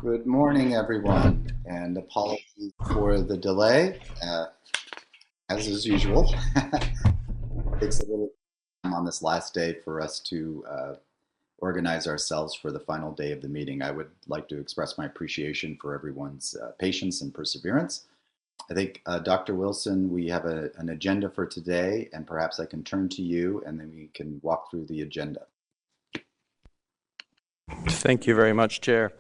Good morning, everyone, and apologies for the delay. As is usual, it takes a little time on this last day for us to organize ourselves for the final day of the meeting. I would like to express my appreciation for everyone's patience and perseverance. I think, Dr. Wilson, we have an agenda for today, and perhaps I can turn to you and then we can walk through the agenda. Thank you very much, Chair.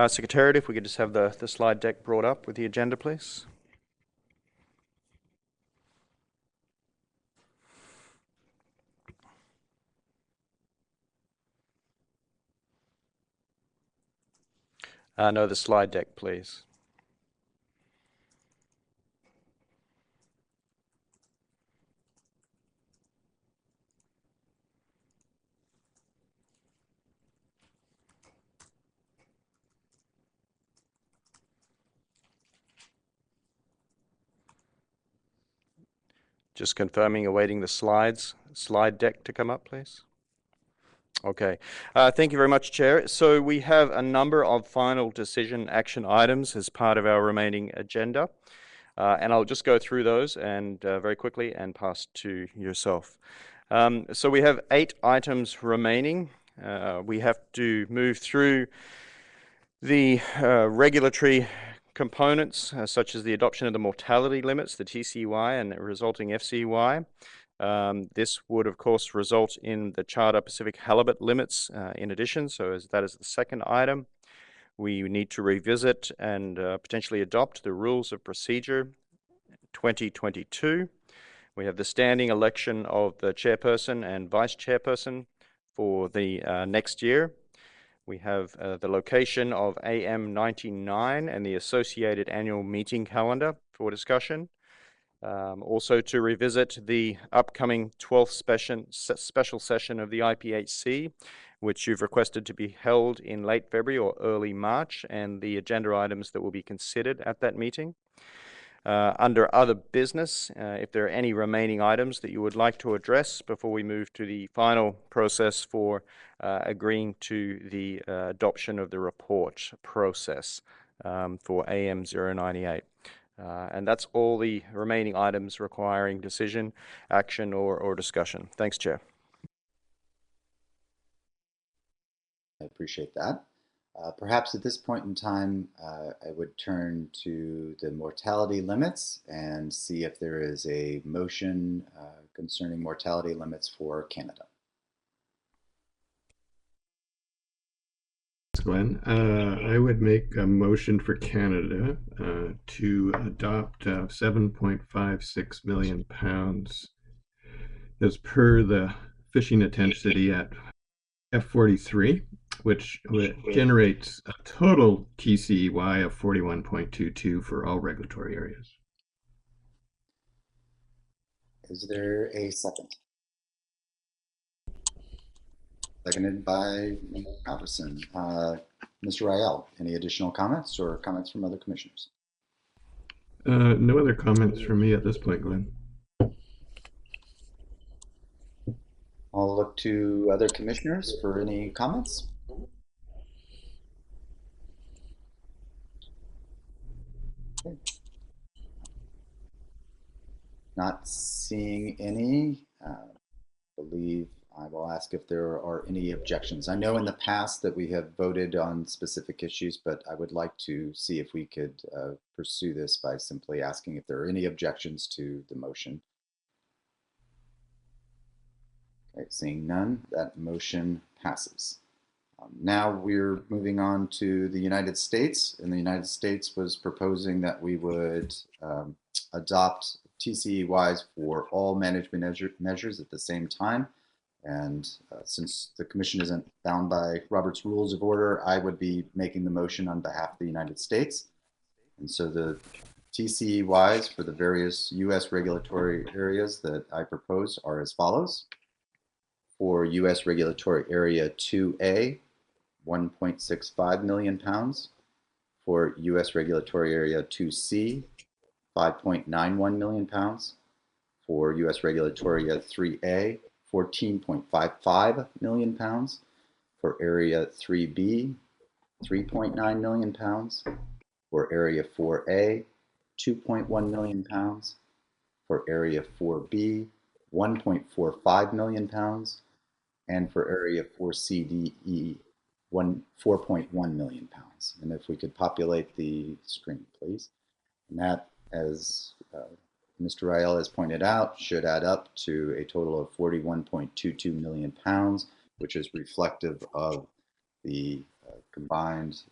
Secretariat, if we could just have the slide deck brought up with the agenda, please. No, the slide deck, please. Just confirming, awaiting the slide deck to come up, please. Okay. Thank you very much, Chair. So we have a number of final decision action items as part of our remaining agenda. And I'll just go through those and very quickly and pass to yourself. So we have 8 items remaining. We have to move through the regulatory components, such as the adoption of the mortality limits, the TCY and the resulting FCY. This would, of course, result in the Charter Pacific halibut limits in addition, so that is the second item. We need to revisit and potentially adopt the Rules of Procedure 2022. We have the standing election of the chairperson and vice chairperson for the next year. We have the location of AM099 and the associated annual meeting calendar for discussion. Also to revisit the upcoming 12th special session of the IPHC, which you've requested to be held in late February or early March, and the agenda items that will be considered at that meeting. Under other business, if there are any remaining items that you would like to address before we move to the final process for agreeing to the adoption of the report process for AM098. And that's all the remaining items requiring decision, action, or discussion. Thanks, Chair. I appreciate that. Perhaps at this point in time, I would turn to the mortality limits and see if there is a motion concerning mortality limits for Canada. Glenn, I would make a motion for Canada to adopt 7.56 million pounds as per the fishing intensity at F43, which generates a total TCY of 41.22 for all regulatory areas. Is there a second? Seconded by Mr. Patterson. Mr. Rael, any additional comments or comments from other commissioners? No other comments from me at this point, Glenn. I'll look to other commissioners for any comments. Okay. Not seeing any. Believe I will ask if there are any objections. I know in the past that we have voted on specific issues, but I would like to see if we could pursue this by simply asking if there are any objections to the motion. Okay, seeing none, that motion passes. Now we're moving on to the United States, and the United States was proposing that we would adopt TCEYs for all management measures at the same time. And since the Commission isn't bound by Robert's Rules of Order, I would be making the motion on behalf of the United States. And so the TCEYs for the various U.S. regulatory areas that I propose are as follows. For U.S. Regulatory Area 2A, 1.65 million pounds. For U.S. Regulatory Area 2C, 5.91 million pounds. For U.S. Regulatory Area 3A, 14.55 million pounds. For Area 3B, 3.9 million pounds. For Area 4A, 2.1 million pounds. For Area 4B, 1.45 million pounds. And for Area 4CDE, 4.1 million pounds. And if we could populate the screen, please. And that, as Mr. Rael has pointed out, should add up to a total of 41.22 million pounds, which is reflective of the combined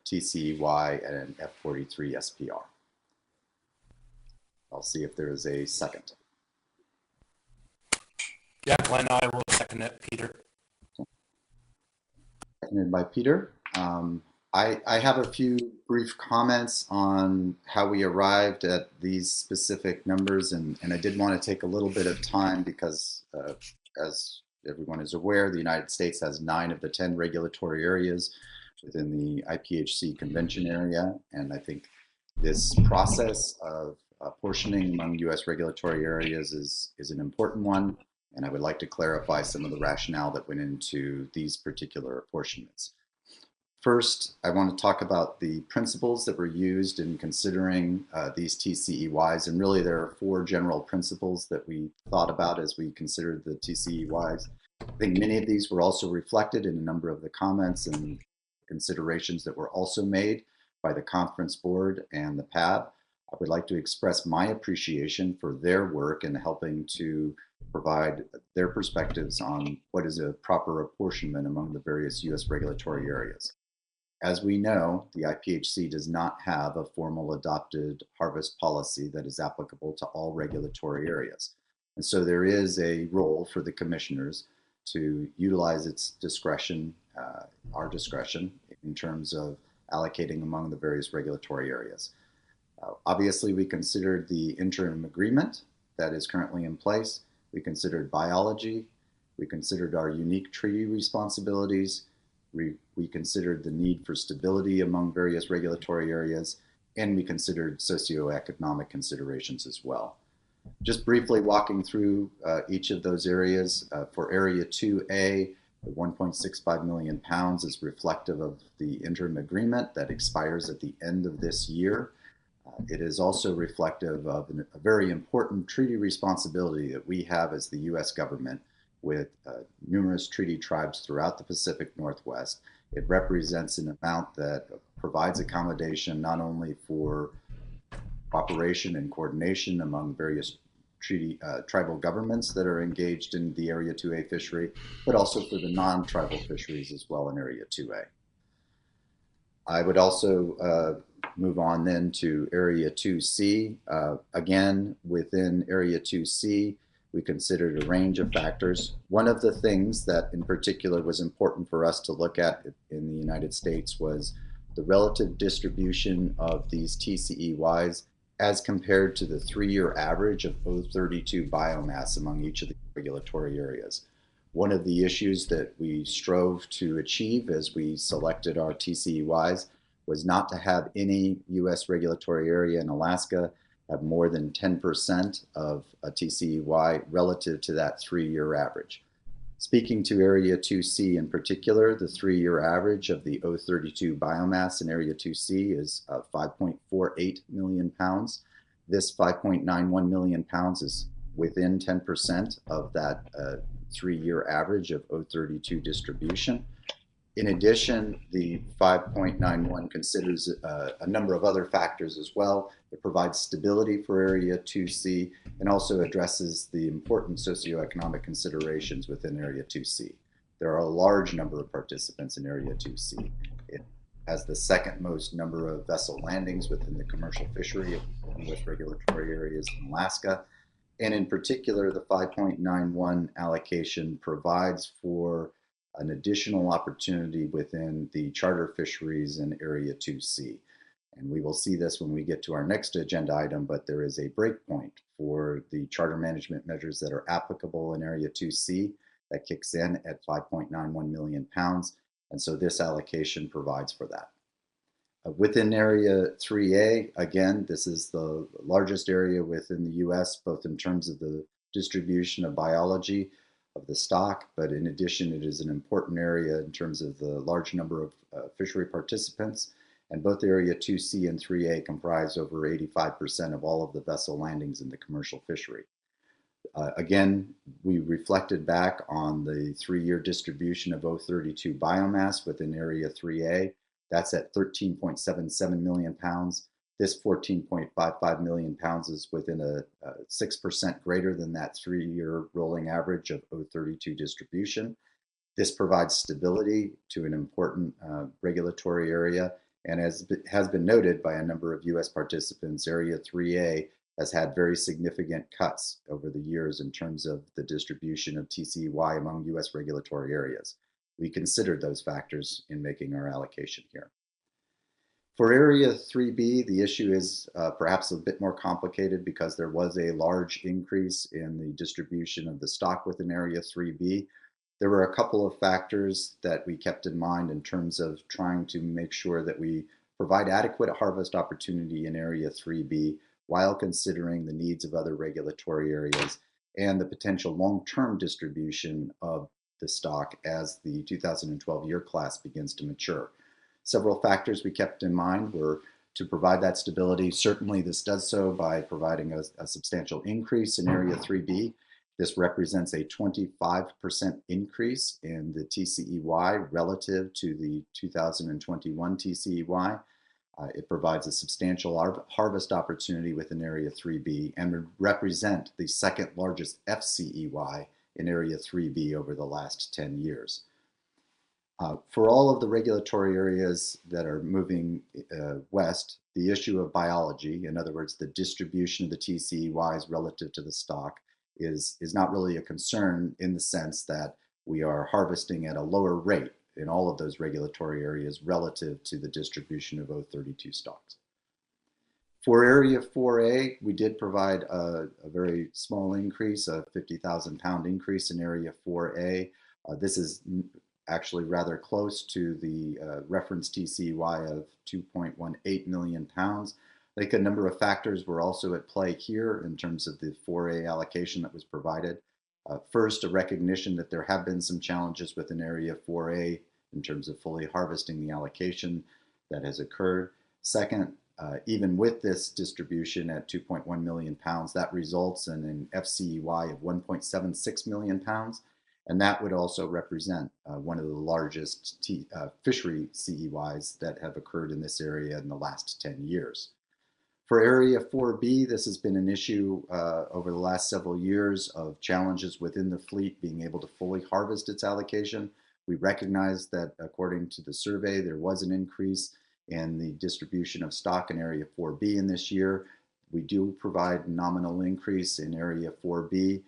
TCEY and F43 SPR. I'll see if there is a second. Yeah, Glenn, I will second it, Peter. Seconded by Peter. I have a few brief comments on how we arrived at these specific numbers, and I did want to take a little bit of time because, as everyone is aware, the United States has 9 of the 10 regulatory areas within the IPHC convention area, and I think this process of apportioning among U.S. regulatory areas is an important one, and I would like to clarify some of the rationale that went into these particular apportionments. First, I want to talk about the principles that were used in considering these TCEYs, and really there are 4 general principles that we thought about as we considered the TCEYs. I think many of these were also reflected in a number of the comments and considerations that were also made by the conference board and the PAB. I would like to express my appreciation for their work in helping to provide their perspectives on what is a proper apportionment among the various U.S. regulatory areas. As we know, the IPHC does not have a formal adopted harvest policy that is applicable to all regulatory areas. And so there is a role for the commissioners to utilize its discretion, our discretion, in terms of allocating among the various regulatory areas. Obviously, we considered the interim agreement that is currently in place. We considered biology. We considered our unique treaty responsibilities. We considered the need for stability among various regulatory areas, and we considered socioeconomic considerations as well. Just briefly walking through each of those areas, for Area 2A, the 1.65 million pounds is reflective of the interim agreement that expires at the end of this year. It is also reflective of a very important treaty responsibility that we have as the U.S. government with numerous treaty tribes throughout the Pacific Northwest. It represents an amount that provides accommodation not only for cooperation and coordination among various tribal governments that are engaged in the Area 2A fishery, but also for the non-tribal fisheries as well in Area 2A. I would also move on then to Area 2C. Again, within Area 2C, we considered a range of factors. One of the things that in particular was important for us to look at in the United States was the relative distribution of these TCEYs as compared to the 3-year average of O32 biomass among each of the regulatory areas. One of the issues that we strove to achieve as we selected our TCEYs was not to have any U.S. regulatory area in Alaska have more than 10% of a TCEY relative to that 3-year average. Speaking to Area 2C in particular, the 3-year average of the O32 biomass in Area 2C is 5.48 million pounds. This 5.91 million pounds is within 10% of that 3-year average of O32 distribution. In addition, the 5.91 considers a number of other factors as well. It provides stability for Area 2C and also addresses the important socioeconomic considerations within Area 2C. There are a large number of participants in Area 2C. It has the second most number of vessel landings within the commercial fishery of U.S. regulatory areas in Alaska. And in particular, the 5.91 allocation provides for an additional opportunity within the charter fisheries in Area 2C. And we will see this when we get to our next agenda item, but there is a breakpoint for the charter management measures that are applicable in Area 2C that kicks in at 5.91 million pounds. And so this allocation provides for that. Within Area 3A, again, this is the largest area within the US, both in terms of the distribution of biology. of the stock, but in addition, it is an important area in terms of the large number of fishery participants, and both Area 2C and 3A comprise over 85% of all of the vessel landings in the commercial fishery. Again, we reflected back on the 3-year distribution of O32 biomass within Area 3A. That's at 13.77 million pounds. This 14.55 million pounds is within a 6% greater than that 3-year rolling average of O32 distribution. This provides stability to an important regulatory area, and as has been noted by a number of U.S. participants, Area 3A has had very significant cuts over the years in terms of the distribution of TCEY among U.S. regulatory areas. We considered those factors in making our allocation here. For Area 3B, the issue is perhaps a bit more complicated because there was a large increase in the distribution of the stock within Area 3B. There were a couple of factors that we kept in mind in terms of trying to make sure that we provide adequate harvest opportunity in Area 3B while considering the needs of other regulatory areas and the potential long-term distribution of the stock as the 2012 year class begins to mature. Several factors we kept in mind were to provide that stability. Certainly this does so by providing a substantial increase in Area 3B. This represents a 25% increase in the TCEY relative to the 2021 TCEY. It provides a substantial harvest opportunity within Area 3B and would represent the second largest FCEY in Area 3B over the last 10 years. For all of the regulatory areas that are moving west, the issue of biology, in other words, the distribution of the TCEYs relative to the stock, is not really a concern in the sense that we are harvesting at a lower rate in all of those regulatory areas relative to the distribution of O32 stocks. For Area 4A, we did provide a very small increase, a 50,000 pound increase in Area 4A. This is actually rather close to the reference TCEY of 2.18 million pounds. I think a number of factors were also at play here in terms of the 4A allocation that was provided. First, a recognition that there have been some challenges within Area 4A in terms of fully harvesting the allocation that has occurred. Second, even with this distribution at 2.1 million pounds, that results in an FCEY of 1.76 million pounds. And that would also represent one of the largest fishery CEYs that have occurred in this area in the last 10 years. For Area 4B, this has been an issue over the last several years of challenges within the fleet being able to fully harvest its allocation. We recognize that according to the survey, there was an increase in the distribution of stock in Area 4B in this year. We do provide nominal increase in Area 4B.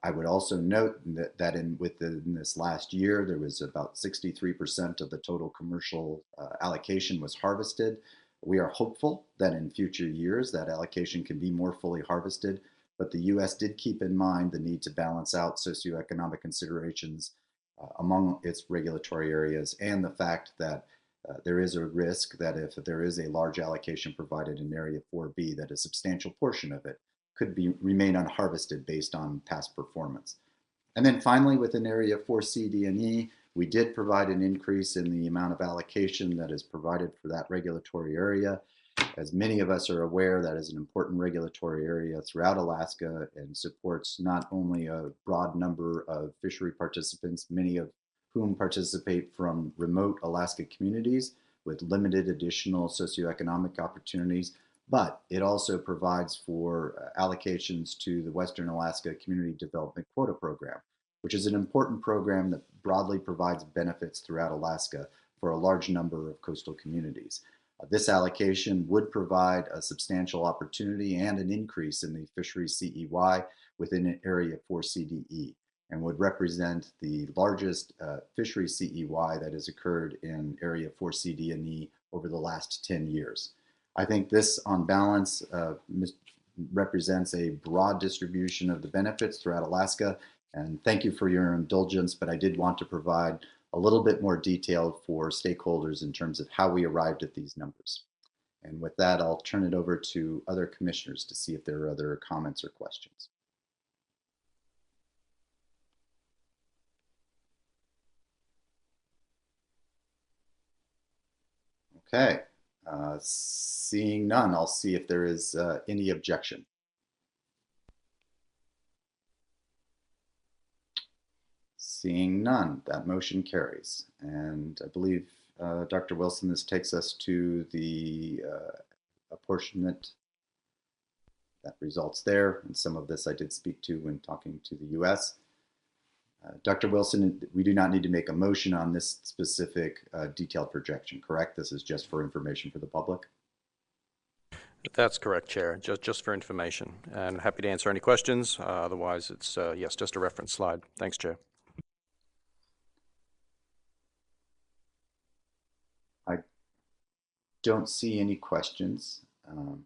I would also note that within this last year, there was about 63% of the total commercial allocation was harvested. We are hopeful that in future years that allocation can be more fully harvested, but the U.S. did keep in mind the need to balance out socioeconomic considerations among its regulatory areas and the fact that there is a risk that if there is a large allocation provided in Area 4B, that a substantial portion of it could remain unharvested based on past performance. And then finally, within Area 4C, D, and E, we did provide an increase in the amount of allocation that is provided for that regulatory area. As many of us are aware, that is an important regulatory area throughout Alaska and supports not only a broad number of fishery participants, many of whom participate from remote Alaska communities with limited additional socioeconomic opportunities, but it also provides for allocations to the Western Alaska Community Development Quota Program, which is an important program that broadly provides benefits throughout Alaska for a large number of coastal communities. This allocation would provide a substantial opportunity and an increase in the fisheries CEY within Area 4CDE and would represent the largest fisheries CEY that has occurred in Area 4CD&E over the last 10 years. I think this, on balance, represents a broad distribution of the benefits throughout Alaska. And thank you for your indulgence, but I did want to provide a little bit more detail for stakeholders in terms of how we arrived at these numbers. And with that, I'll turn it over to other commissioners to see if there are other comments or questions. Okay, seeing none, I'll see if there is any objection. Seeing none, that motion carries. And I believe, Dr. Wilson, this takes us to the apportionment that results there. And some of this I did speak to when talking to the US. Dr. Wilson, we do not need to make a motion on this specific detailed projection, correct? This is just for information for the public? That's correct, Chair. Just for information. And happy to answer any questions. Otherwise, it's, yes, just a reference slide. Thanks, Chair. I don't see any questions. And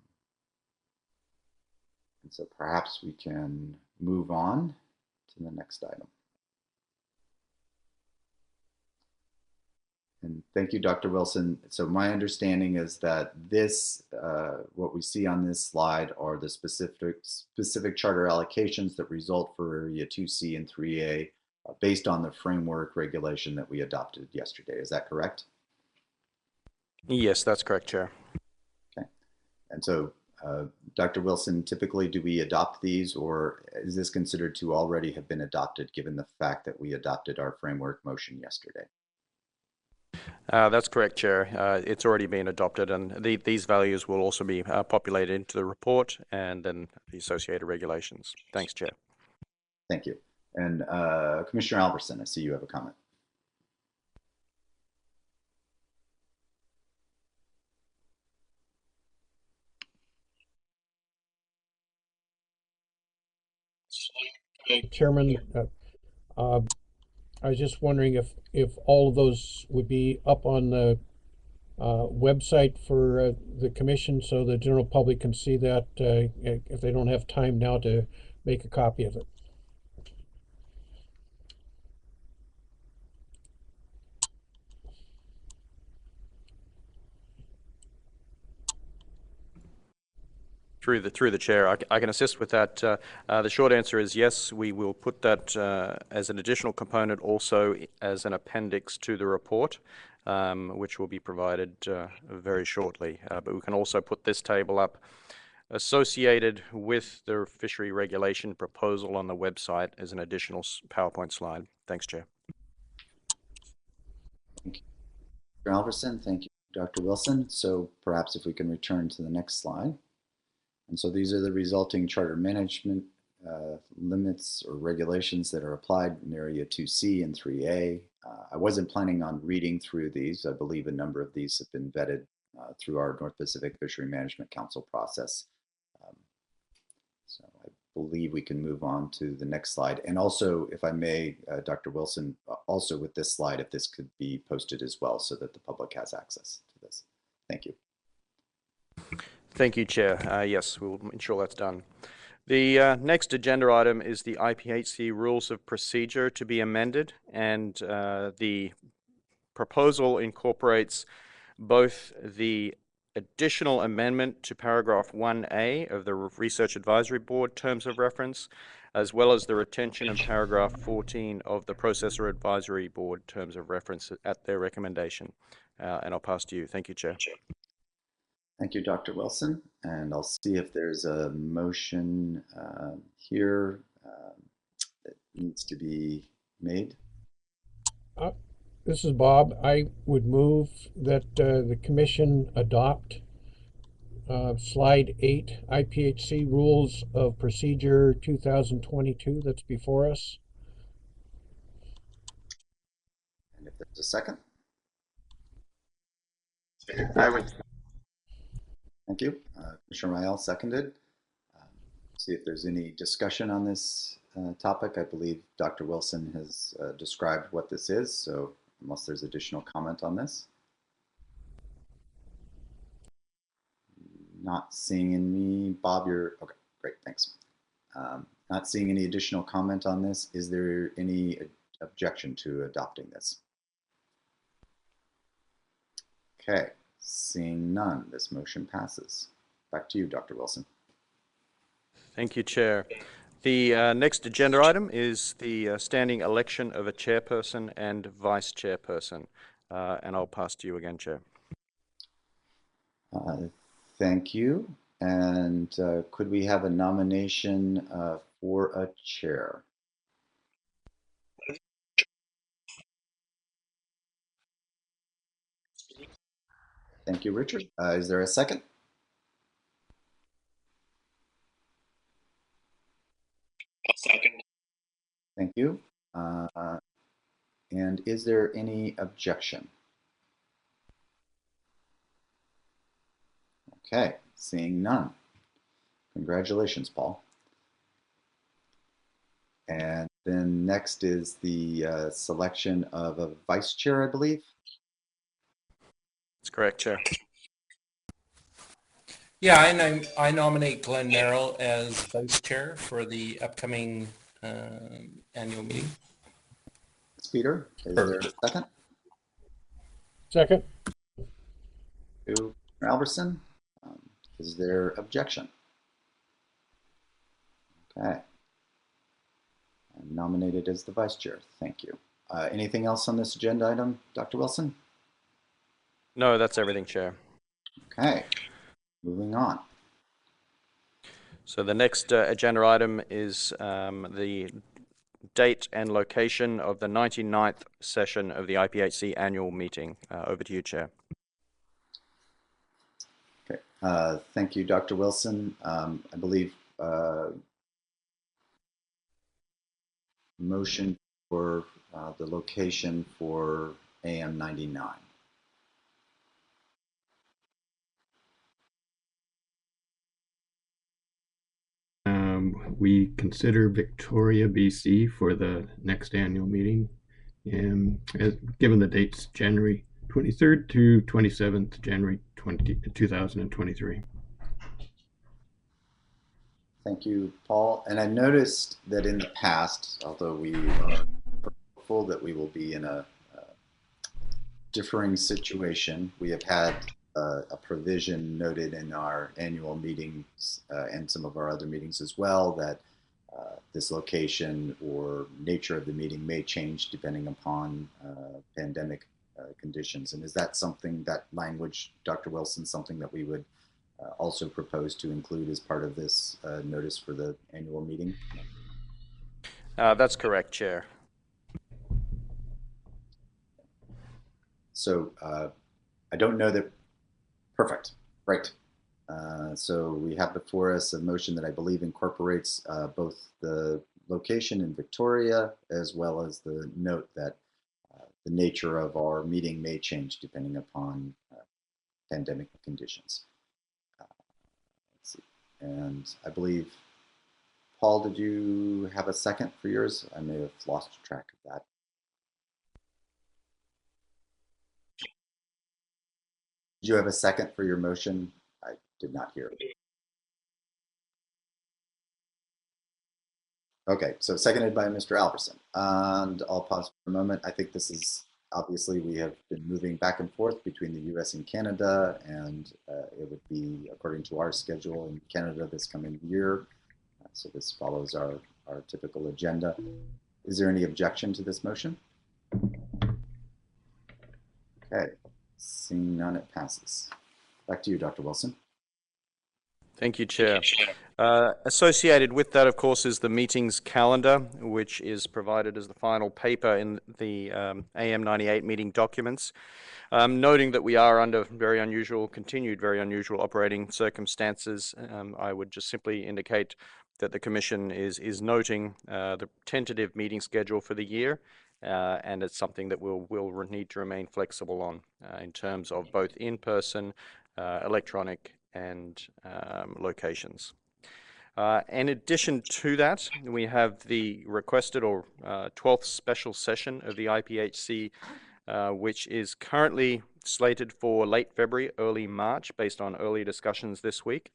so perhaps we can move on to the next item. And thank you, Dr. Wilson. So my understanding is that this, what we see on this slide are the specific charter allocations that result for Area 2C and 3A based on the framework regulation that we adopted yesterday. Is that correct? Yes, that's correct, Chair. Okay. And so, Dr. Wilson, typically do we adopt these, or is this considered to already have been adopted given the fact that we adopted our framework motion yesterday? That's correct, Chair. It's already been adopted, and these values will also be populated into the report and then the associated regulations. Thanks, Chair. Thank you. And Commissioner Alverson, I see you have a comment. Chairman, I was just wondering if all of those would be up on the website for the commission so the general public can see that if they don't have time now to make a copy of it. Through the chair, I can assist with that. The short answer is yes, we will put that as an additional component also as an appendix to the report, which will be provided very shortly. But we can also put this table up associated with the fishery regulation proposal on the website as an additional PowerPoint slide. Thanks, Chair. Thank you, Dr. Alverson. Thank you, Dr. Wilson. So perhaps if we can return to the next slide. And so these are the resulting charter management limits or regulations that are applied in Area 2C and 3A. I wasn't planning on reading through these. I believe a number of these have been vetted through our North Pacific Fishery Management Council process. So I believe we can move on to the next slide. And also, if I may, Dr. Wilson, also with this slide, if this could be posted as well so that the public has access to this. Thank you. Thank you, Chair. Yes, we'll ensure that's done. The next agenda item is the IPHC Rules of Procedure to be amended, and the proposal incorporates both the additional amendment to paragraph 1A of the Research Advisory Board Terms of Reference, as well as the retention of paragraph 14 of the Processor Advisory Board Terms of Reference at their recommendation. And I'll pass to you. Thank you, Chair. Thank you, Dr. Wilson. And I'll see if there's a motion here that needs to be made. This is Bob. I would move that the commission adopt slide 8 IPHC Rules of Procedure 2022 that's before us. And if there's a second. I would. Thank you. Commissioner Rael seconded. See if there's any discussion on this topic. I believe Dr. Wilson has described what this is, so unless there's additional comment on this. Not seeing any, Bob, you're, okay, great, thanks. Not seeing any additional comment on this. Is there any objection to adopting this? Okay. Seeing none, this motion passes. Back to you, Dr. Wilson. Thank you, Chair. The next agenda item is the standing election of a chairperson and vice chairperson. And I'll pass to you again, Chair. Thank you. And could we have a nomination for a chair? Thank you, Richard. Is there a second? I'll second. Thank you. And is there any objection? Okay, seeing none. Congratulations, Paul. And then next is the selection of a vice chair, I believe. That's correct, Chair. Yeah, I nominate Glenn Merrill as vice chair for the upcoming annual meeting. It's Peter. Is there a second? Second. To Albertson. Is there objection? Okay. I'm nominated as the vice chair. Thank you. Anything else on this agenda item, Dr. Wilson? No, that's everything, Chair. Okay. Moving on. So the next agenda item is the date and location of the 99th session of the IPHC annual meeting. Over to you, Chair. Okay. Thank you, Dr. Wilson. I believe motion for the location for AM098. We consider Victoria, BC for the next annual meeting. Given the dates, January 23rd to 27th, January 2023. Thank you, Paul. And I noticed that in the past, although we are hopeful that we will be in a differing situation, we have had a provision noted in our annual meetings and some of our other meetings as well that this location or nature of the meeting may change depending upon pandemic conditions. And is that something, that language, Dr. Wilson, something that we would also propose to include as part of this notice for the annual meeting? That's correct, Chair. So I don't know that. Perfect. Right. So we have before us a motion that I believe incorporates both the location in Victoria as well as the note that the nature of our meeting may change depending upon pandemic conditions. Let's see. And I believe, Paul, did you have a second for yours? I may have lost track of that. Did you have a second for your motion? I did not hear it. Okay, so seconded by Mr. Albertson. And I'll pause for a moment. I think this is, obviously, we have been moving back and forth between the US and Canada, and it would be according to our schedule in Canada this coming year. So this follows our typical agenda. Is there any objection to this motion? Okay, seeing none, it passes. Back to you, Dr. Wilson. Thank you, Chair. Associated with that, of course, is the meetings calendar, which is provided as the final paper in the AM098 meeting documents. Noting that we are under continued very unusual operating circumstances, I would just simply indicate that the Commission is noting the tentative meeting schedule for the year, and it's something that we'll need to remain flexible on in terms of both in-person, electronic, and locations. In addition to that, we have the requested or 12th special session of the IPHC, which is currently slated for late February, early March, based on early discussions this week.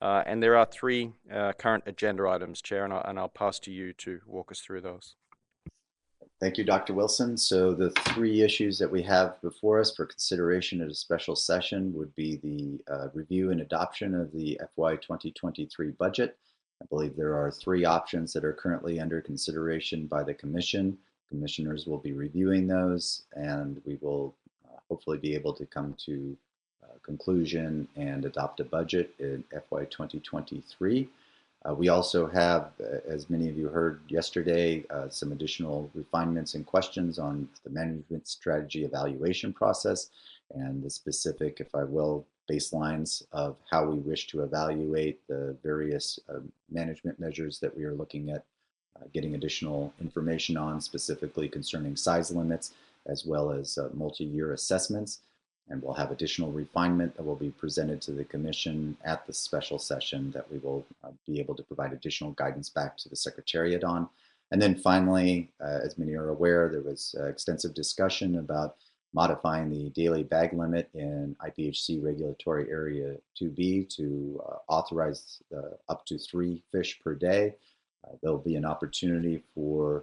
And there are 3 current agenda items, Chair, and I'll pass to you to walk us through those. Thank you, Dr. Wilson. So the 3 issues that we have before us for consideration at a special session would be the review and adoption of the FY 2023 budget. I believe there are 3 options that are currently under consideration by the Commission. Commissioners will be reviewing those, and we will hopefully be able to come to conclusion and adopt a budget in FY 2023. We also have, as many of you heard yesterday, some additional refinements and questions on the management strategy evaluation process and the specific, if I will, baselines of how we wish to evaluate the various management measures that we are looking at getting additional information on, specifically concerning size limits, as well as multi-year assessments. And we'll have additional refinement that will be presented to the Commission at the special session that we will be able to provide additional guidance back to the Secretariat on. And then finally, as many are aware, there was extensive discussion about modifying the daily bag limit in IPHC Regulatory Area 2B to authorize up to 3 fish per day. There'll be an opportunity for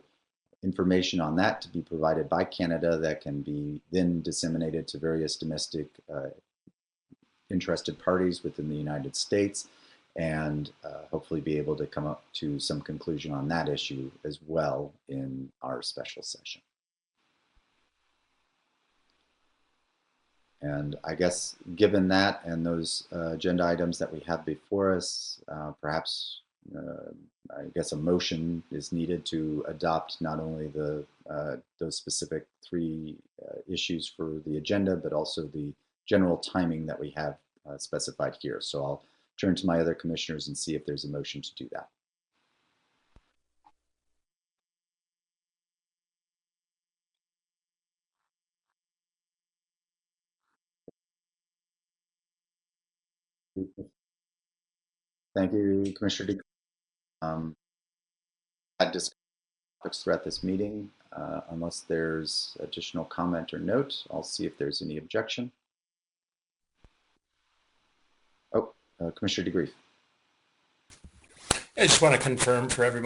information on that to be provided by Canada that can be then disseminated to various domestic interested parties within the United States, and hopefully be able to come up to some conclusion on that issue as well in our special session. And I guess given that and those agenda items that we have before us, perhaps I guess a motion is needed to adopt not only the those specific 3 issues for the agenda, but also the general timing that we have specified here. So I'll turn to my other commissioners and see if there's a motion to do that. Thank you, Commissioner D. I discussed topics throughout this meeting. Unless there's additional comment or note, I'll see if there's any objection. Oh, Commissioner DeGrief. I just want to confirm for everyone.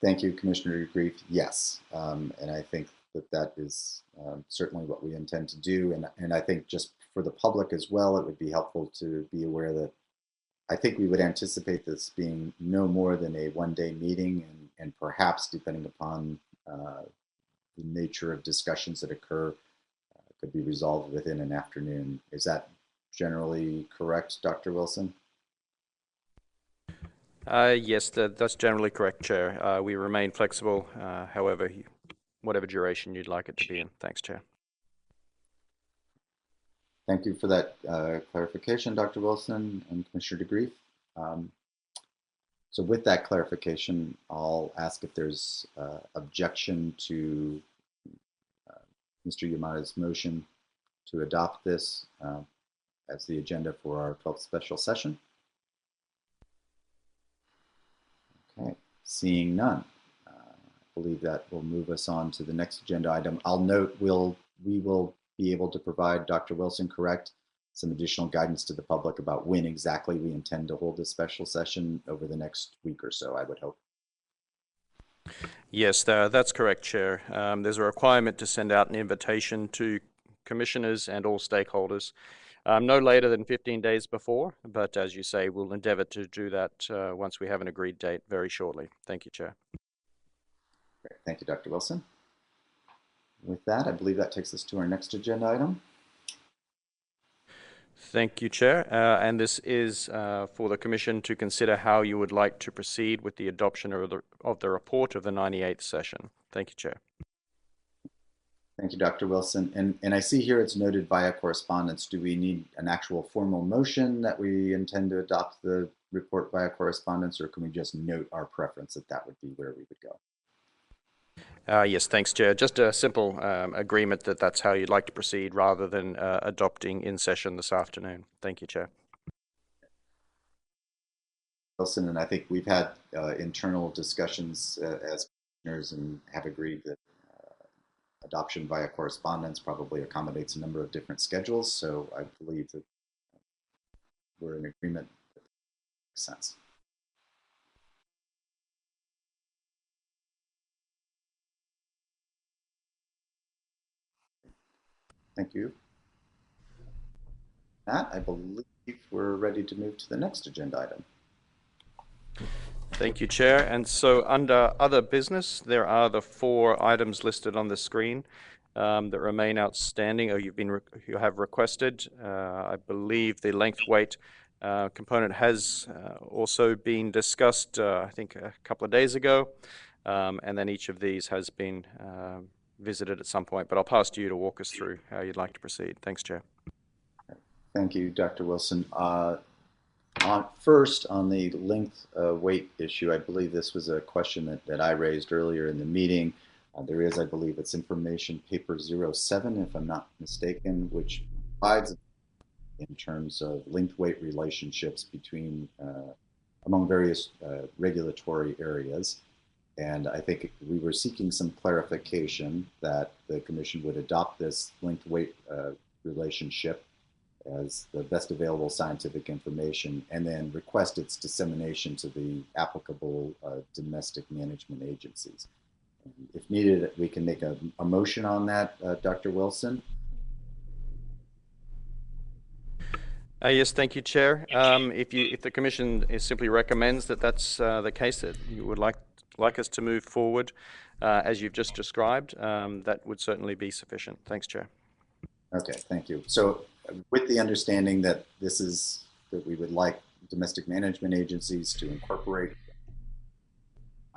Thank you, Commissioner DeGrief. Yes, and I think that that is certainly what we intend to do. And I think just for the public as well, it would be helpful to be aware that I think we would anticipate this being no more than a one-day meeting, and perhaps, depending upon the nature of discussions that occur, could be resolved within an afternoon. Is that generally correct, Dr. Wilson? Yes, that's generally correct, Chair. We remain flexible, however, whatever duration you'd like it to be in. Thanks, Chair. Thank you for that clarification, Dr. Wilson and Commissioner DeGrief. So with that clarification, I'll ask if there's objection to Mr. Yamada's motion to adopt this as the agenda for our 12th special session. Okay, seeing none, I believe that will move us on to the next agenda item. I'll note we will be able to provide, Dr. Wilson, correct, some additional guidance to the public about when exactly we intend to hold this special session over the next week or so, I would hope. Yes, that's correct, Chair. There's a requirement to send out an invitation to commissioners and all stakeholders no later than 15 days before, but as you say, we'll endeavor to do that once we have an agreed date very shortly. Thank you, Chair. Great. Thank you, Dr. Wilson. With that, I believe that takes us to our next agenda item. Thank you, Chair. And this is for the Commission to consider how you would like to proceed with the adoption of the report of the 98th session. Thank you, Chair. Thank you, Dr. Wilson. And I see here it's noted via correspondence. Do we need an actual formal motion that we intend to adopt the report via correspondence, or can we just note our preference that that would be where we would go? Yes, thanks, Chair. Just a simple agreement that that's how you'd like to proceed rather than adopting in session this afternoon. Thank you, Chair. Wilson, and I think we've had internal discussions as commissioners and have agreed that adoption via correspondence probably accommodates a number of different schedules. So I believe that we're in agreement. That makes sense. Thank you. Matt, I believe we're ready to move to the next agenda item. Thank you, Chair. And so under other business, there are the 4 items listed on the screen that remain outstanding, or you have requested. I believe the length weight component has also been discussed, I think, a couple of days ago, and then each of these has been visited at some point. But I'll pass to you to walk us through how you'd like to proceed. Thanks, Chair. Thank you, Dr. Wilson. First, on the length weight issue, I believe this was a question that I raised earlier in the meeting. There is, I believe, it's information paper 07, if I'm not mistaken, which provides in terms of length weight relationships between among various regulatory areas. And I think we were seeking some clarification that the Commission would adopt this length weight relationship as the best available scientific information, and then request its dissemination to the applicable domestic management agencies. And if needed, we can make a motion on that, Dr. Wilson. Yes, thank you, Chair. If the Commission simply recommends that that's the case, that you would like us to move forward as you've just described, that would certainly be sufficient. Thanks, Chair. Okay, thank you. So with the understanding that that we would like domestic management agencies to incorporate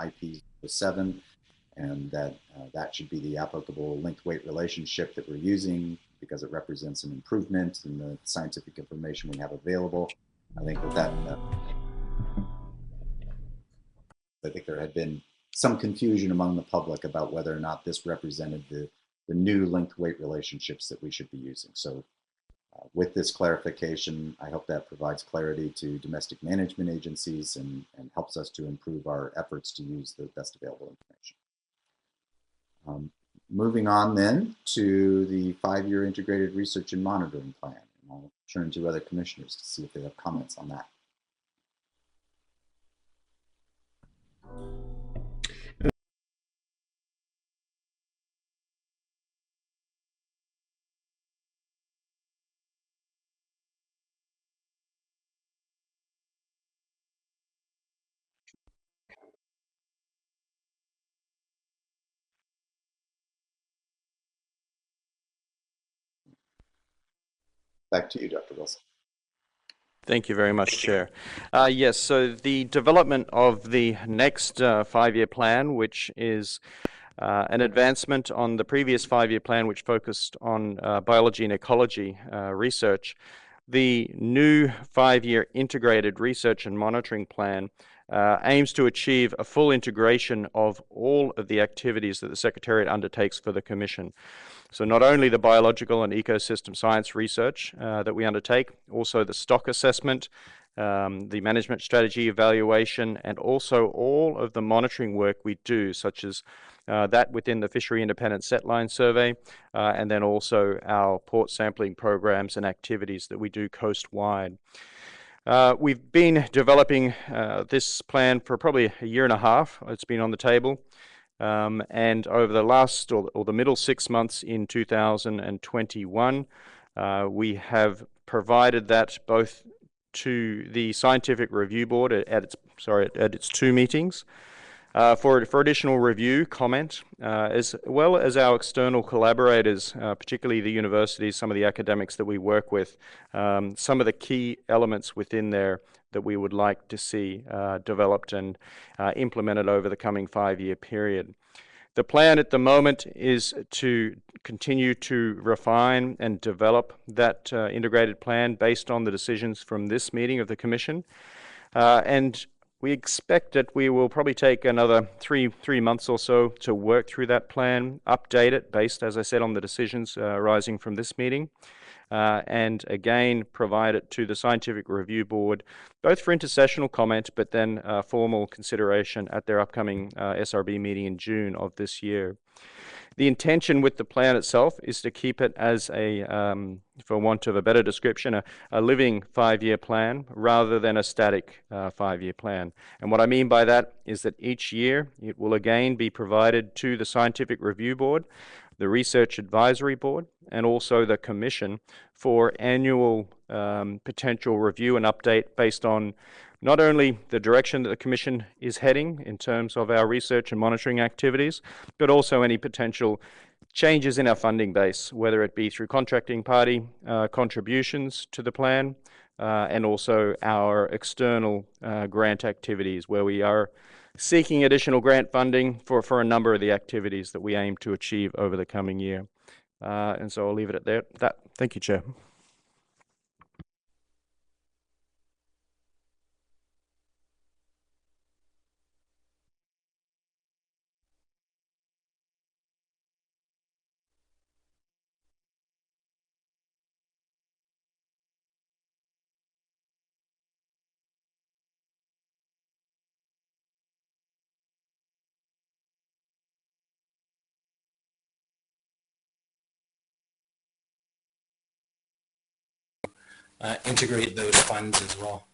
IP07, and that that should be the applicable length weight relationship that we're using because it represents an improvement in the scientific information we have available. I think I think there had been some confusion among the public about whether or not this represented the new length weight relationships that we should be using. So with this clarification, I hope that provides clarity to domestic management agencies and helps us to improve our efforts to use the best available information. Moving on then to the 5-year integrated research and monitoring plan. And I'll turn to other commissioners to see if they have comments on that. Back to you, Dr. Wilson. Thank you very much, Chair. Yes, so the development of the next 5-year plan, which is an advancement on the previous 5-year plan, which focused on biology and ecology research. The new 5-year integrated research and monitoring plan aims to achieve a full integration of all of the activities that the Secretariat undertakes for the Commission. So not only the biological and ecosystem science research that we undertake, also the stock assessment, the management strategy evaluation, and also all of the monitoring work we do, such as that within the Fishery Independent Setline Survey, and then also our port sampling programs and activities that we do coast-wide. We've been developing this plan for probably a year and a half. It's been on the table. And over the last or the middle 6 months in 2021, we have provided that both to the Scientific Review Board at its 2 meetings for additional review, comment, as well as our external collaborators, particularly the universities, some of the academics that we work with, some of the key elements within there that we would like to see developed and implemented over the coming 5-year period. The plan at the moment is to continue to refine and develop that integrated plan based on the decisions from this meeting of the Commission. And we expect that we will probably take another three months or so to work through that plan, update it based, as I said, on the decisions arising from this meeting. And again, provide it to the Scientific Review Board, both for intersessional comment, but then formal consideration at their upcoming SRB meeting in June of this year. The intention with the plan itself is to keep it as a, for want of a better description, a living 5-year plan rather than a static 5-year plan. And what I mean by that is that each year it will again be provided to the Scientific Review Board, the Research Advisory Board, and also the Commission for annual potential review and update based on not only the direction that the Commission is heading in terms of our research and monitoring activities, but also any potential changes in our funding base, whether it be through contracting party contributions to the plan, and also our external grant activities, where we are seeking additional grant funding for a number of the activities that we aim to achieve over the coming year. And so I'll leave it at that. Thank you, Chair. Integrate those funds as well.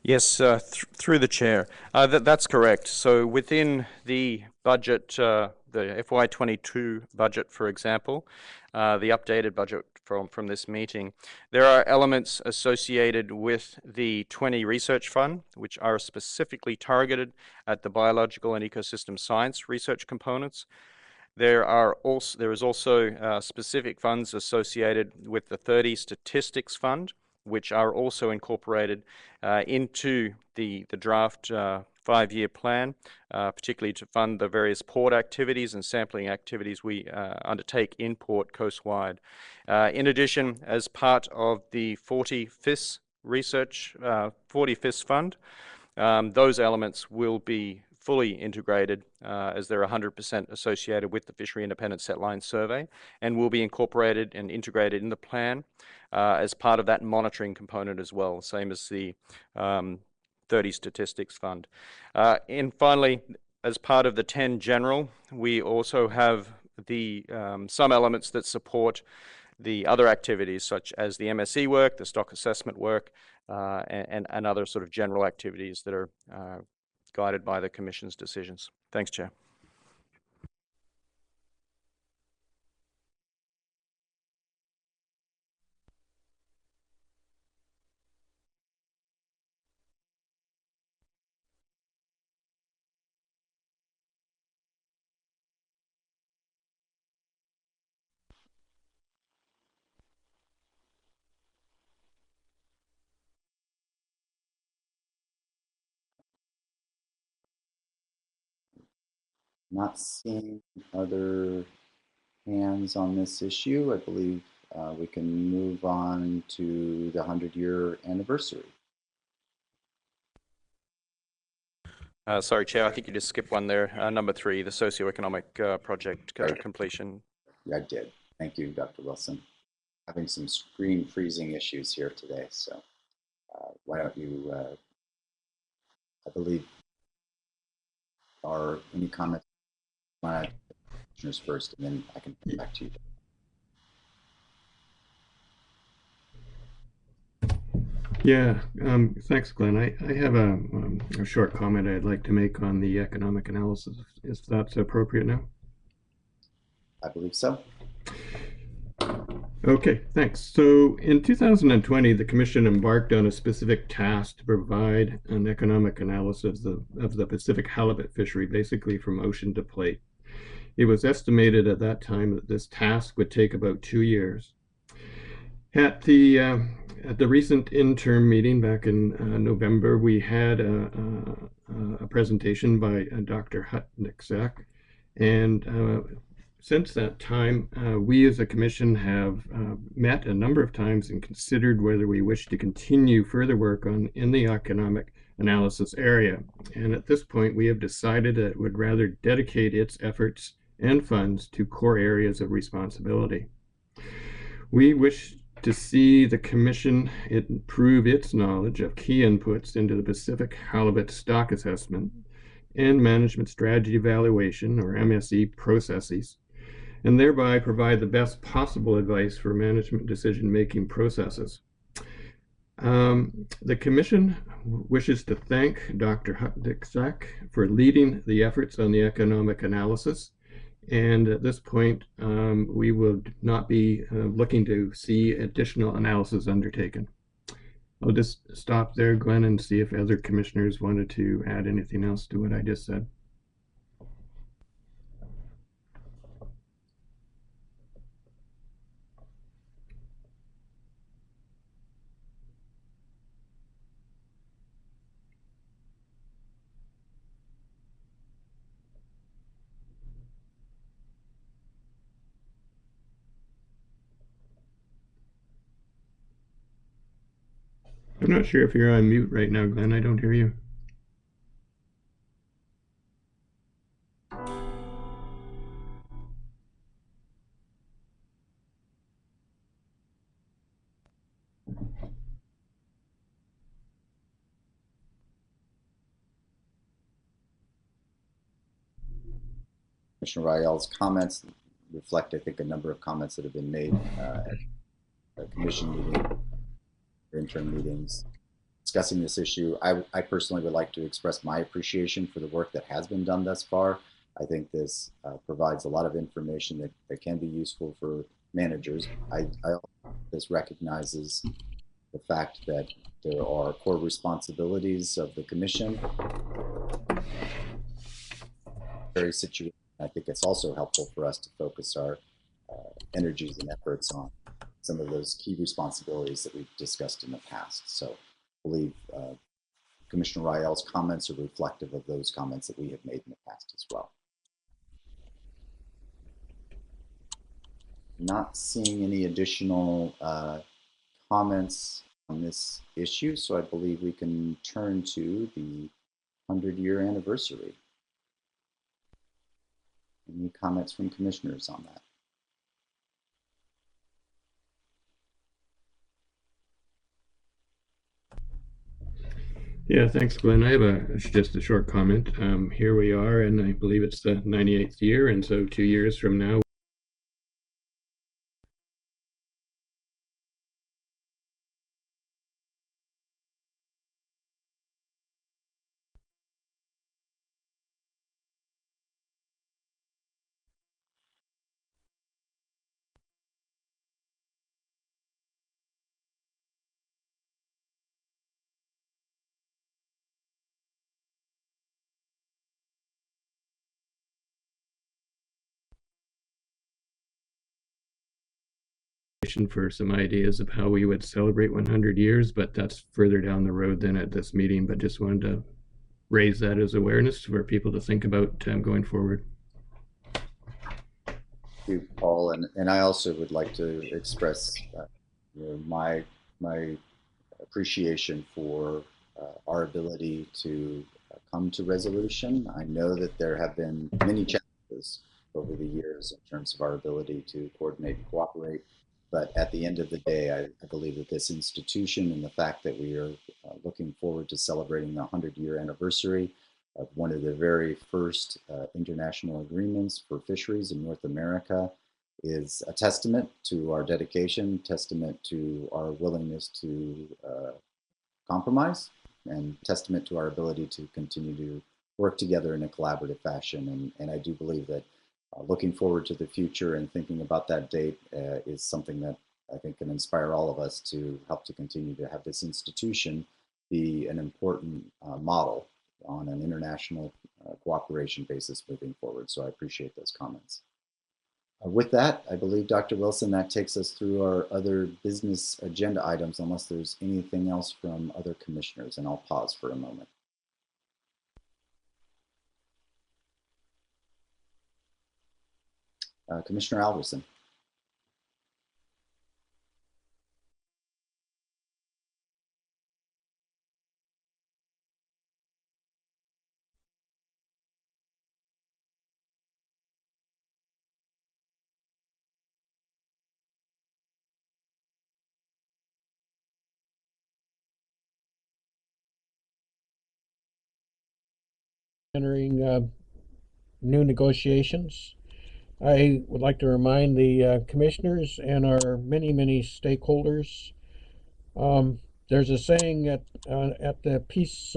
Yes, through the chair. That's correct. So within the budget, the FY22 budget, for example, the updated budget from this meeting, there are elements associated with the 20 Research Fund, which are specifically targeted at the biological and ecosystem science research components. There is also specific funds associated with the 30 Statistics Fund, which are also incorporated into the draft 5-year plan, particularly to fund the various port activities and sampling activities we undertake in port coastwide. In addition, as part of the 40 FIS Fund, those elements will be fully integrated as they're 100% associated with the Fishery Independent Setline Survey, and will be incorporated and integrated in the plan as part of that monitoring component as well, same as the 30 Statistics Fund. And finally, as part of the 10 General, we also have the some elements that support the other activities, such as the MSE work, the stock assessment work, and other sort of general activities that are guided by the Commission's decisions. Thanks, Chair. Not seeing other hands on this issue. I believe we can move on to the 100-year anniversary. Sorry, Chair, I think you just skipped one there. Number 3, the socioeconomic project Right. completion. Yeah, I did. Thank you, Dr. Wilson. Having some screen freezing issues here today, so why don't you, I believe, are any comments? My commissioners first, and then I can come back to you. Yeah, thanks, Glenn. I have a short comment I'd like to make on the economic analysis, if that's appropriate now. I believe so. Okay, thanks. So in 2020, the Commission embarked on a specific task to provide an economic analysis of the Pacific halibut fishery, basically from ocean to plate. It was estimated at that time that this task would take about 2 years. At the recent interim meeting back in November, we had a presentation by Dr. Hutniczak, and since that time, we as a commission have met a number of times and considered whether we wish to continue further work in the economic analysis area. And at this point, we have decided that it would rather dedicate its efforts and funds to core areas of responsibility. We wish to see the Commission improve its knowledge of key inputs into the Pacific halibut stock assessment and management strategy evaluation, or MSE, processes, and thereby provide the best possible advice for management decision-making processes. The Commission wishes to thank Dr. Hutniczak for leading the efforts on the economic analysis And at this point, we will not be looking to see additional analysis undertaken. I'll just stop there, Glenn, and see if other commissioners wanted to add anything else to what I just said. I'm not sure if you're on mute right now, Glenn. I don't hear you. Commissioner Rael's comments reflect, I think, a number of comments that have been made at the commission meeting, interim meetings, discussing this issue. I personally would like to express my appreciation for the work that has been done thus far. I think this provides a lot of information that can be useful for managers. This recognizes the fact that there are core responsibilities of the commission. Very situation. I think it's also helpful for us to focus our energies and efforts on some of those key responsibilities that we've discussed in the past. So I believe Commissioner Rael's comments are reflective of those comments that we have made in the past as well. Not seeing any additional comments on this issue, so I believe we can turn to the 100-year anniversary. Any comments from commissioners on that? Yeah, thanks, Glenn. I have just a short comment. Here we are, and I believe it's the 98th year, and so 2 years from now, for some ideas of how we would celebrate 100 years, but that's further down the road than at this meeting. But just wanted to raise that as awareness for people to think about going forward. Thank you, Paul, and I also would like to express my appreciation for our ability to come to resolution. I know that there have been many challenges over the years in terms of our ability to coordinate and cooperate. But at the end of the day, I believe that this institution and the fact that we are looking forward to celebrating the 100-year anniversary of one of the very first international agreements for fisheries in North America is a testament to our dedication, testament to our willingness to compromise, and testament to our ability to continue to work together in a collaborative fashion. And I do believe that looking forward to the future and thinking about that date is something that I think can inspire all of us to help to continue to have this institution be an important model on an international cooperation basis moving forward. So I appreciate those comments. With that, I believe, Dr. Wilson, that takes us through our other business agenda items, unless there's anything else from other commissioners, and I'll pause for a moment. Commissioner Alverson. Entering new negotiations. I would like to remind the commissioners and our many stakeholders. There's a saying at the peace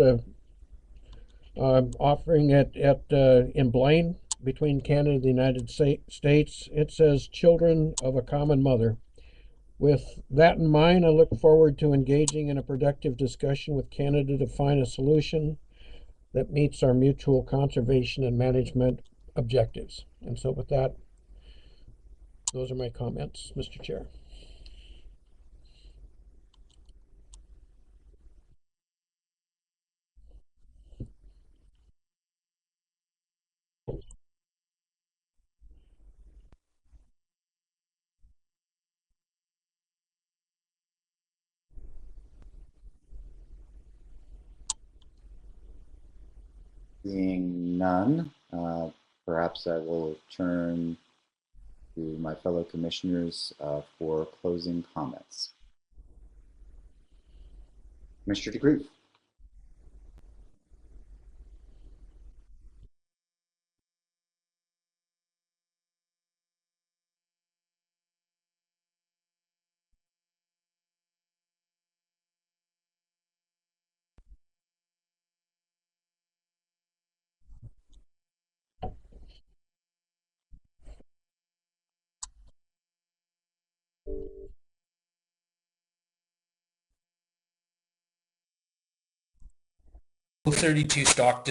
offering in Blaine. between Canada and the United States. It says children of a common mother. With that in mind, I look forward to engaging in a productive discussion with Canada to find a solution that meets our mutual conservation and management objectives. And so with that, those are my comments, Mr. Chair. Seeing none, perhaps I will turn to my fellow commissioners for closing comments. Mr. DeGroof. O32 stock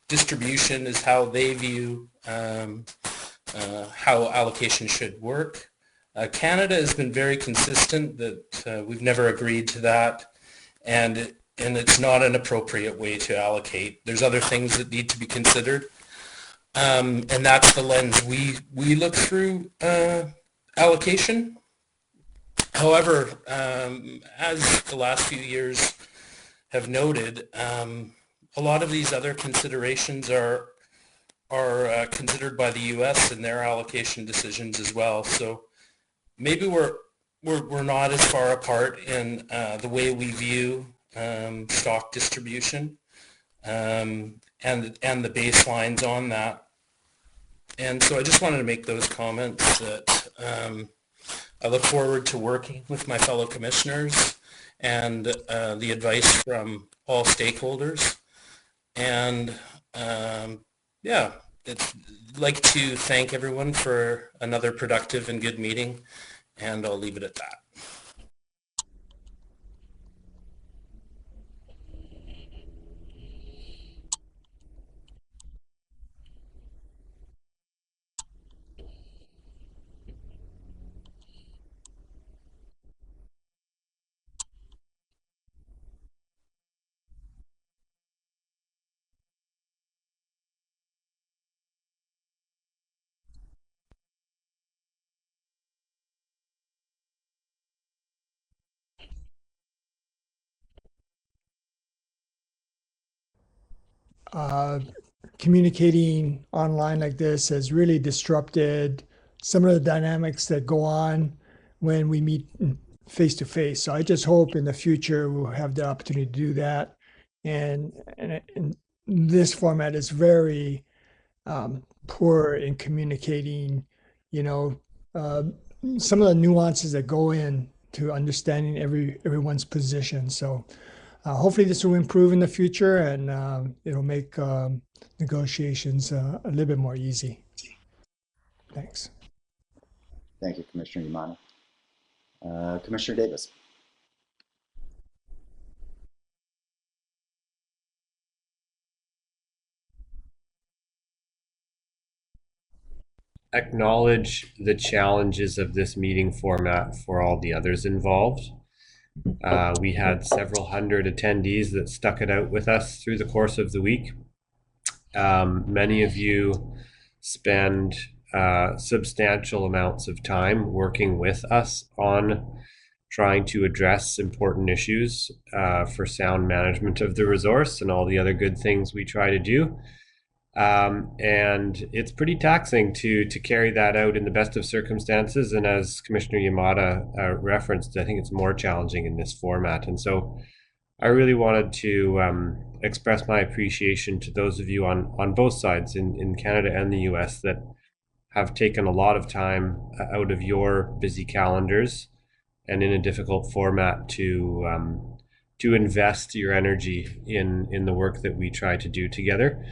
distribution is how they view how allocation should work. Canada has been very consistent that we've never agreed to that, and it's not an appropriate way to allocate. There's other things that need to be considered, and that's the lens we look through allocation. However, as the last few years have noted, a lot of these other considerations are considered by the U.S. in their allocation decisions as well. So maybe we're not as far apart in the way we view stock distribution and the baselines on that. And so I just wanted to make those comments that I look forward to working with my fellow commissioners and the advice from all stakeholders. And yeah, I'd like to thank everyone for another productive and good meeting, and I'll leave it at that. Communicating online like this has really disrupted some of the dynamics that go on when we meet face to face. So I just hope in the future we'll have the opportunity to do that. And this format is very poor in communicating, some of the nuances that go in to understanding everyone's position. So hopefully this will improve in the future, and it'll make negotiations a little bit more easy. Thanks. Thank you, Commissioner Yamana. Commissioner Davis. Acknowledge the challenges of this meeting format for all the others involved. We had several hundred attendees that stuck it out with us through the course of the week. Many of you spend substantial amounts of time working with us on trying to address important issues for sound management of the resource and all the other good things we try to do. And it's pretty taxing to carry that out in the best of circumstances. And as Commissioner Yamada referenced, I think it's more challenging in this format. And so I really wanted to express my appreciation to those of you on both sides in Canada and the US that have taken a lot of time out of your busy calendars and in a difficult format to invest your energy in the work that we try to do together.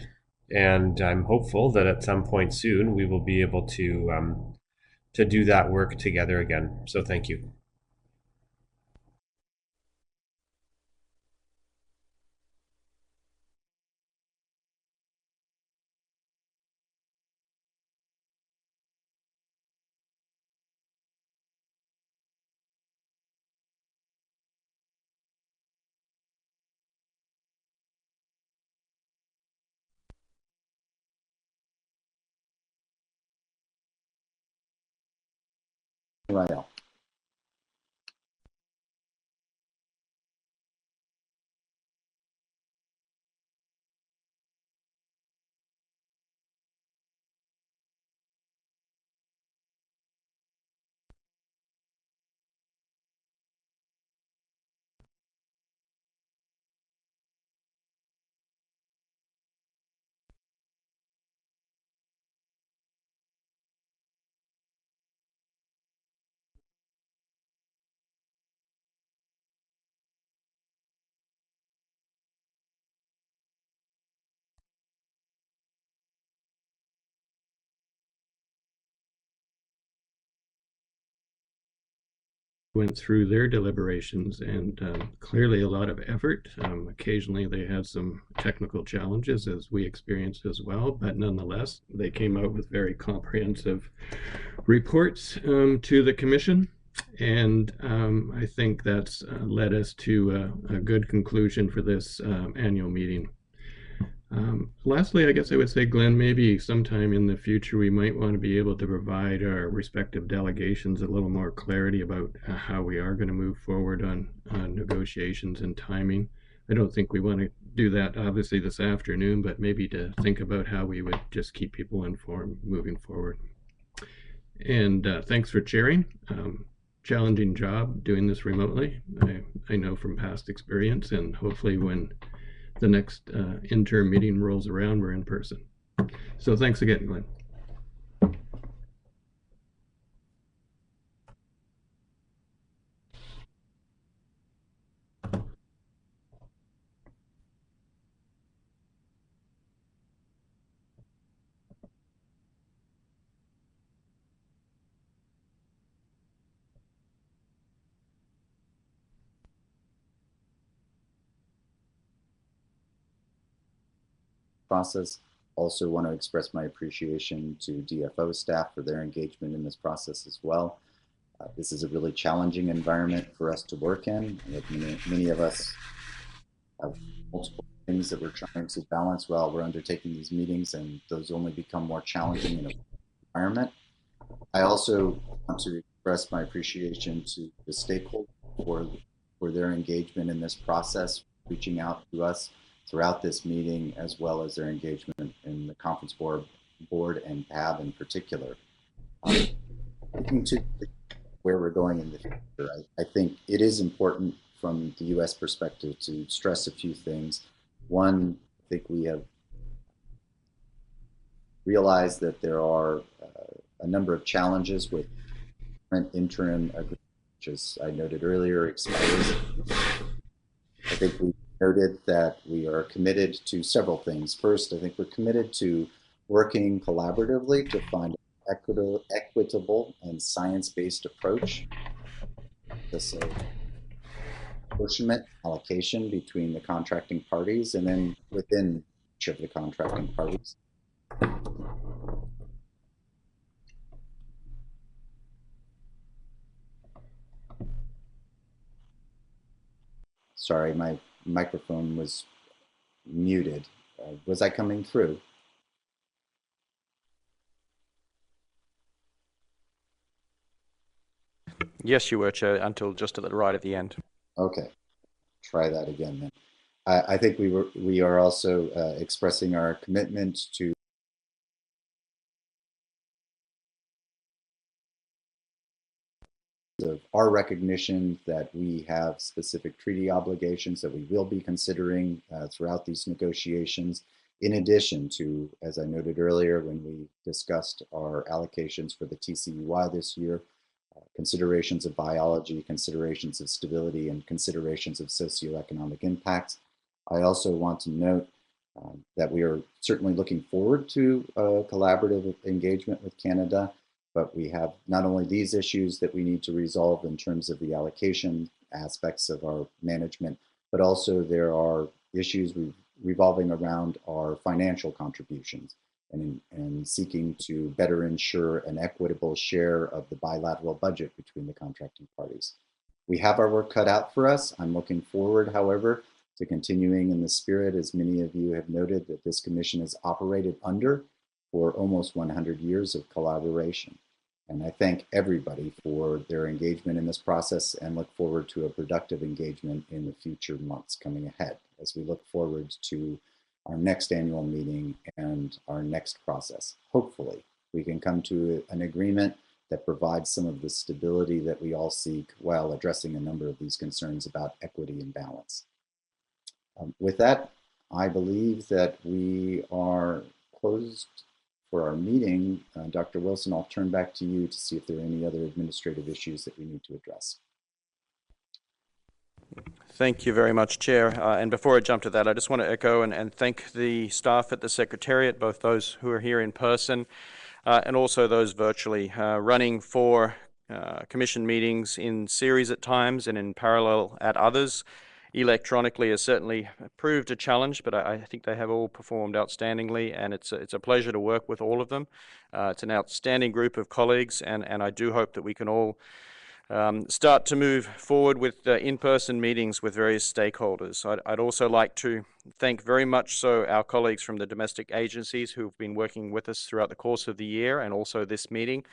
And I'm hopeful that at some point soon we will be able to do that work together again. So thank you. Rael. Went through their deliberations, and clearly a lot of effort. Occasionally they had some technical challenges, as we experienced as well, but nonetheless they came out with very comprehensive reports to the commission, and I think that's led us to a good conclusion for this annual meeting. Lastly, I guess I would say, Glenn, maybe sometime in the future we might want to be able to provide our respective delegations a little more clarity about how we are going to move forward on negotiations and timing. I don't think we want to do that obviously this afternoon, but maybe to think about how we would just keep people informed moving forward. And thanks for chairing. Challenging job doing this remotely. I know from past experience, and hopefully when the next interim meeting rolls around, we're in person. So thanks again, Glenn. Process. Also want to express my appreciation to DFO staff for their engagement in this process as well. This is a really challenging environment for us to work in. Many of us have multiple things that we're trying to balance while we're undertaking these meetings, and those only become more challenging in an environment. I also want to express my appreciation to the stakeholders for their engagement in this process, reaching out to us throughout this meeting, as well as their engagement in the conference board and PAB in particular. Looking to where we're going in the future, I think it is important from the U.S. perspective to stress a few things. One, I think we have realized that there are a number of challenges with current interim agreement, which, as I noted earlier, expires. I think we noted that we are committed to several things. First, I think we're committed to working collaboratively to find an equitable and science-based approach. This apportionment allocation between the contracting parties and then within each of the contracting parties. Sorry, my microphone was muted. Was I coming through? Yes, you were, Chair, until just right at the end. Okay, try that again then. I think we are also expressing our commitment to our recognition that we have specific treaty obligations that we will be considering throughout these negotiations, in addition to, as I noted earlier when we discussed our allocations for the TCUI this year, considerations of biology, considerations of stability, and considerations of socioeconomic impacts. I also want to note that we are certainly looking forward to a collaborative engagement with Canada, but we have not only these issues that we need to resolve in terms of the allocation aspects of our management, but also there are issues revolving around our financial contributions and seeking to better ensure an equitable share of the bilateral budget between the contracting parties. We have our work cut out for us. I'm looking forward, however, to continuing in the spirit, as many of you have noted, that this commission has operated under for almost 100 years of collaboration. And I thank everybody for their engagement in this process and look forward to a productive engagement in the future months coming ahead as we look forward to our next annual meeting and our next process. Hopefully, we can come to an agreement that provides some of the stability that we all seek while addressing a number of these concerns about equity and balance. With that, I believe that we are closed for our meeting. Dr. Wilson, I'll turn back to you to see if there are any other administrative issues that we need to address. Thank you very much, Chair. And before I jump to that, I just want to echo and thank the staff at the Secretariat, both those who are here in person and also those virtually, running 4 commission meetings in series at times and in parallel at others. Electronically has certainly proved a challenge, but I think they have all performed outstandingly, and it's a pleasure to work with all of them. It's an outstanding group of colleagues, and I do hope that we can all start to move forward with in-person meetings with various stakeholders. I'd also like to thank very much so our colleagues from the domestic agencies who've been working with us throughout the course of the year and also this meeting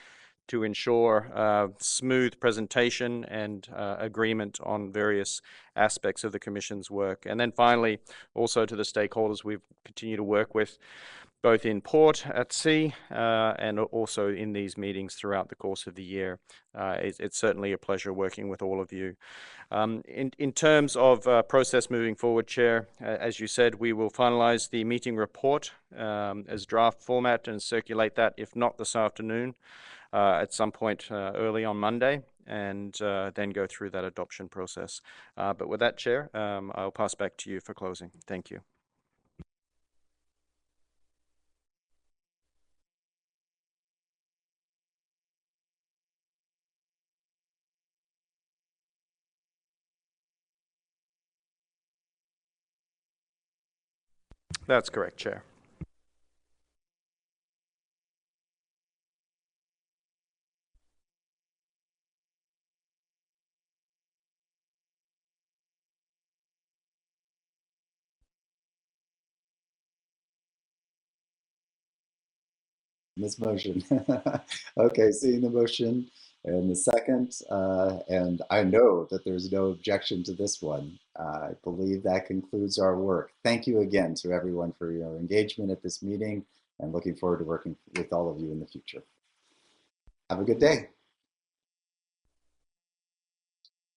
to ensure smooth presentation and agreement on various aspects of the Commission's work. And then finally, also to the stakeholders we've continued to work with, both in port, at sea, and also in these meetings throughout the course of the year. It's certainly a pleasure working with all of you. In terms of process moving forward, Chair, as you said, we will finalize the meeting report as draft format and circulate that, if not this afternoon, at some point early on Monday, and then go through that adoption process. But with that, Chair, I'll pass back to you for closing. Thank you. That's correct, Chair. This motion. Okay, seeing the motion and the second, and I know that there's no objection to this one. I believe that concludes our work. Thank you again to everyone for your engagement at this meeting, and looking forward to working with all of you in the future. Have a good day.